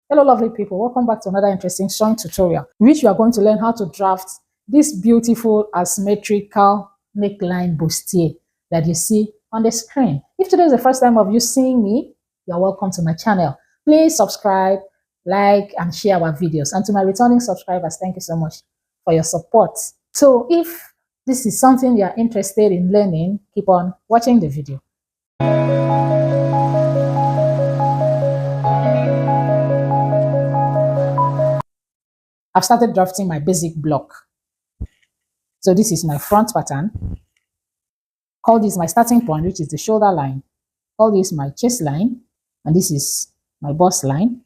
Hello lovely people, welcome back to another interesting sewing tutorial in which you are going to learn how to draft this beautiful asymmetrical neckline bustier that you see on the screen. If today is the first time of you seeing me, you're welcome to my channel. Please subscribe, like and share our videos. And to my returning subscribers, thank you so much for your support. So if this is something you are interested in learning, keep on watching the video. I've started drafting my basic block. So this is my front pattern. Call this my starting point, which is the shoulder line. Call this my chest line, and this is my bust line.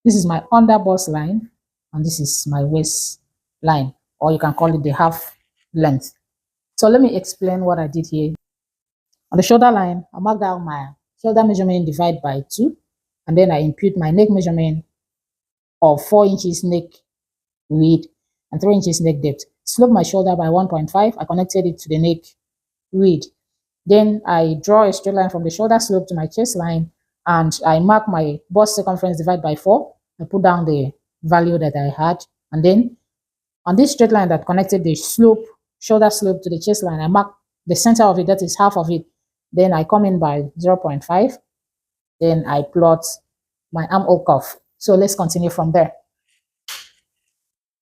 This is my under bust line, and this is my waist line, or you can call it the half length. So let me explain what I did here. On the shoulder line, I marked out my shoulder measurement divided by 2, and then I impute my neck measurement of 4 inches neck width and 3 inches neck depth. Slope my shoulder by 1.5. I connected it to the neck width. Then I draw a straight line from the shoulder slope to my chest line, and I mark my bust circumference divided by 4. I put down the value that I had, and then on this straight line that connected the shoulder slope to the chest line, I mark the center of it, that is half of it. Then I come in by 0.5. Then I plot my armhole curve. So let's continue from there.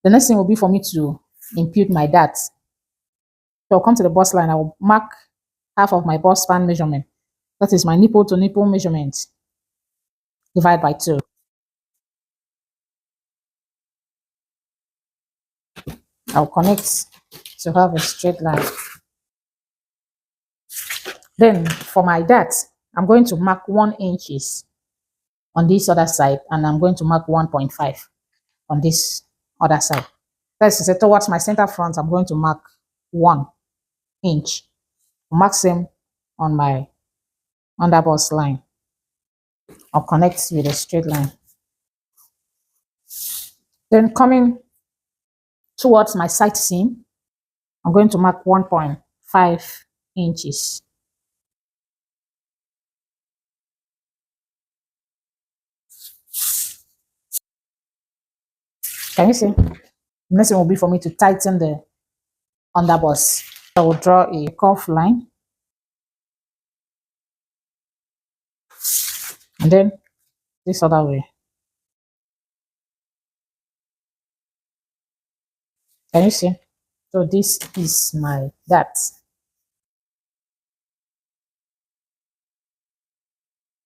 The next thing will be for me to impute my dart. So I'll come to the bust line. I will mark half of my bust span measurement. That is my nipple to nipple measurement. Divide by 2. I'll connect to have a straight line. Then for my dart, I'm going to mark 1 inches on this other side, and I'm going to mark 1.5 on this other side. That's to say, towards my center front, I'm going to mark 1 inch. Mark same on my under bust line. I'll connect with a straight line. Then coming towards my side seam, I'm going to mark 1.5 inches. Can you see? The next thing will be for me to tighten the underbust. I will draw a curved line. And then this other way. Can you see? So this is my dart.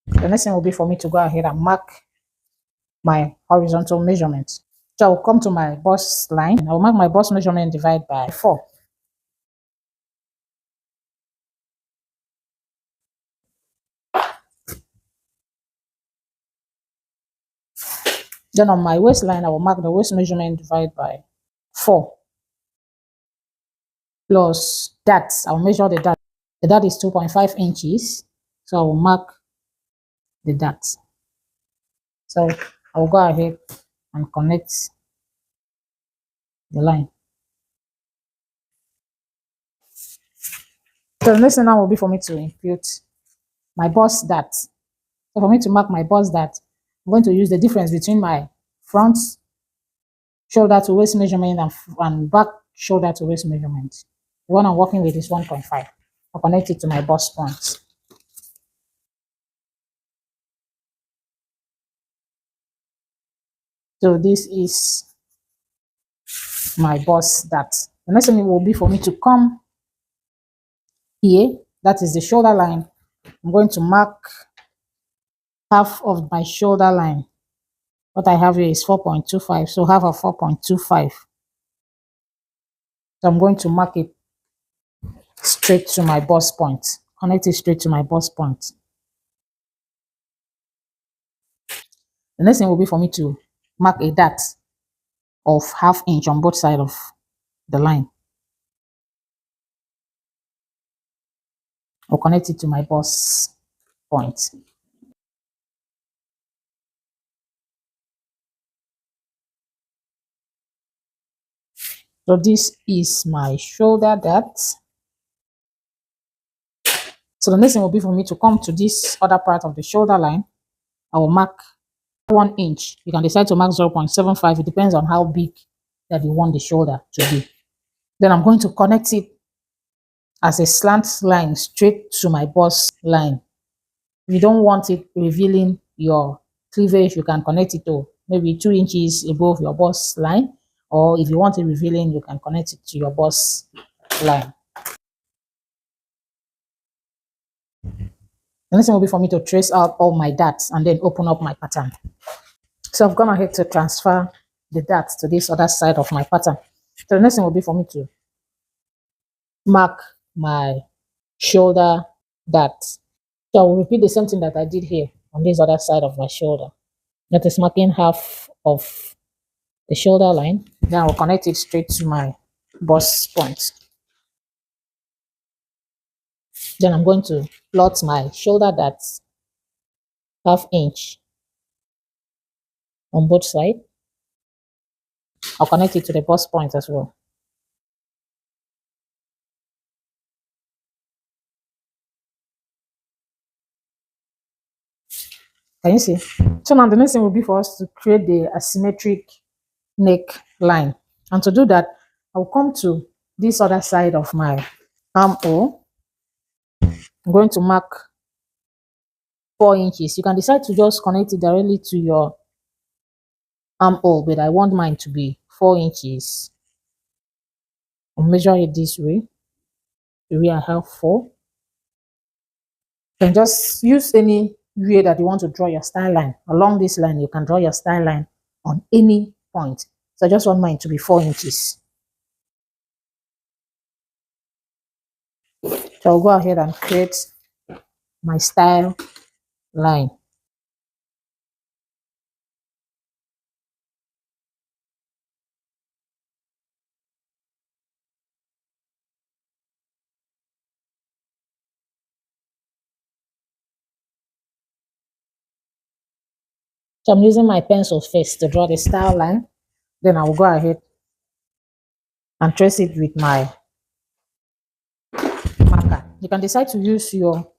The next thing will be for me to go ahead and mark my horizontal measurement. So I will come to my bust line. I will mark my bust measurement divided by 4. Then on my waistline, I will mark the waist measurement divided by 4. Plus that, I will measure the dart. The dart is 2.5 inches. So I will mark the dart. So I will go ahead and connect the line. So the next thing now will be for me to impute my bust dart. So for me to mark my bust dart, I'm going to use the difference between my front shoulder to waist measurement and back shoulder to waist measurement. The one I'm working with is 1.5. I'll connect it to my bust point. So this is my bust dart. The next thing will be for me to come here. That is the shoulder line. I'm going to mark half of my shoulder line. What I have here is 4.25, so half of 4.25. So I'm going to mark it straight to my bust point. Connect it straight to my bust point. The next thing will be for me to mark a dart of ½ inch on both sides of the line. I'll connect it to my bust point. So this is my shoulder dart. So the next thing will be for me to come to this other part of the shoulder line. I will mark 1 inch. You can decide to mark 0.75. It depends on how big that you want the shoulder to be. Then I'm going to connect it as a slant line straight to my bust line. If you don't want it revealing your cleavage, you can connect it to maybe 2 inches above your bust line, or if you want it revealing, you can connect it to your bust line. The next thing will be for me to trace out all my darts and then open up my pattern. So I've gone ahead to transfer the darts to this other side of my pattern. So the next thing will be for me to mark my shoulder darts. So I will repeat the same thing that I did here on this other side of my shoulder. That is marking half of the shoulder line. Then I will connect it straight to my bust point. Then I'm going to plot my shoulder darts 1/2 inch on both sides. I'll connect it to the bust point as well. Can you see? So now the next thing will be for us to create the asymmetric neck line. And to do that, I'll come to this other side of my armhole. I'm going to mark 4 inches. You can decide to just connect it directly to your armhole, but I want mine to be 4 inches. I'll measure it this way. The way I have 4. You can just use any way that you want to draw your style line. Along this line, you can draw your style line on any point. So I just want mine to be 4 inches. So I'll go ahead and create my style line. So I'm using my pencil first to draw the style line. Then I will go ahead and trace it with my marker. You can decide to use your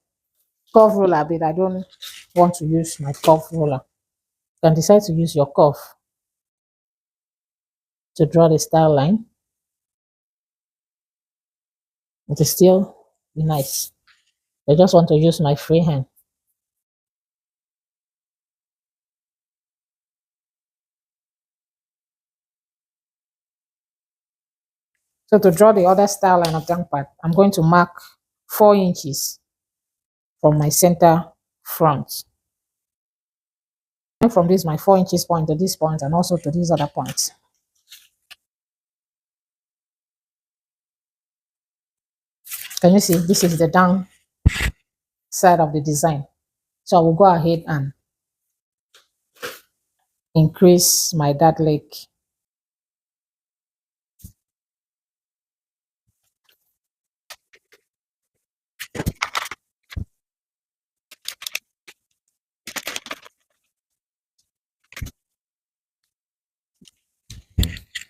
curve ruler, but I don't want to use my curve ruler. You can decide to use your curve to draw the style line. It will still be nice. I just want to use my free hand. So to draw the other style line of that part, I'm going to mark 4 inches from my center front. And from this, my 4 inches point to this point, and also to these other points. Can you see? This is the down side of the design. So I will go ahead and increase my dart leg.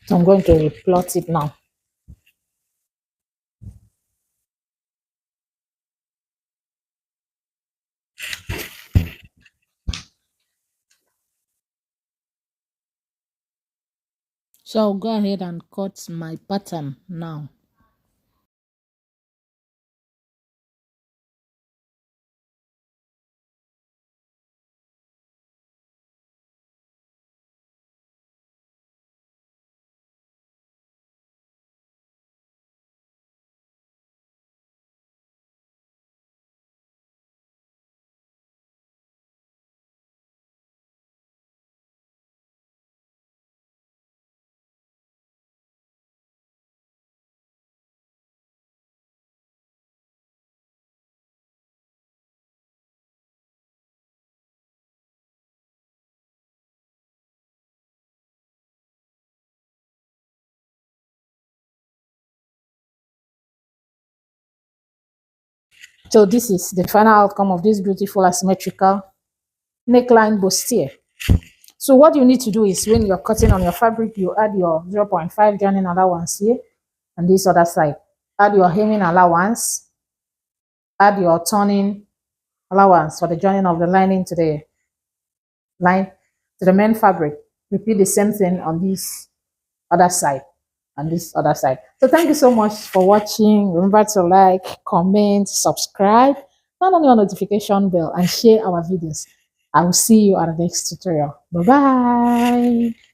So I'm going to replot it now. So I'll go ahead and cut my pattern now. So this is the final outcome of this beautiful asymmetrical neckline bustier. So what you need to do is when you're cutting on your fabric, you add your 0.5 joining allowance here and this other side. Add your hemming allowance. Add your turning allowance for the joining of the lining to the line. to the main fabric. Repeat the same thing on this other side, on this other side. So thank you so much for watching. Remember to like, comment, subscribe, turn on your notification bell, and share our videos. I will see you at the next tutorial. Bye bye.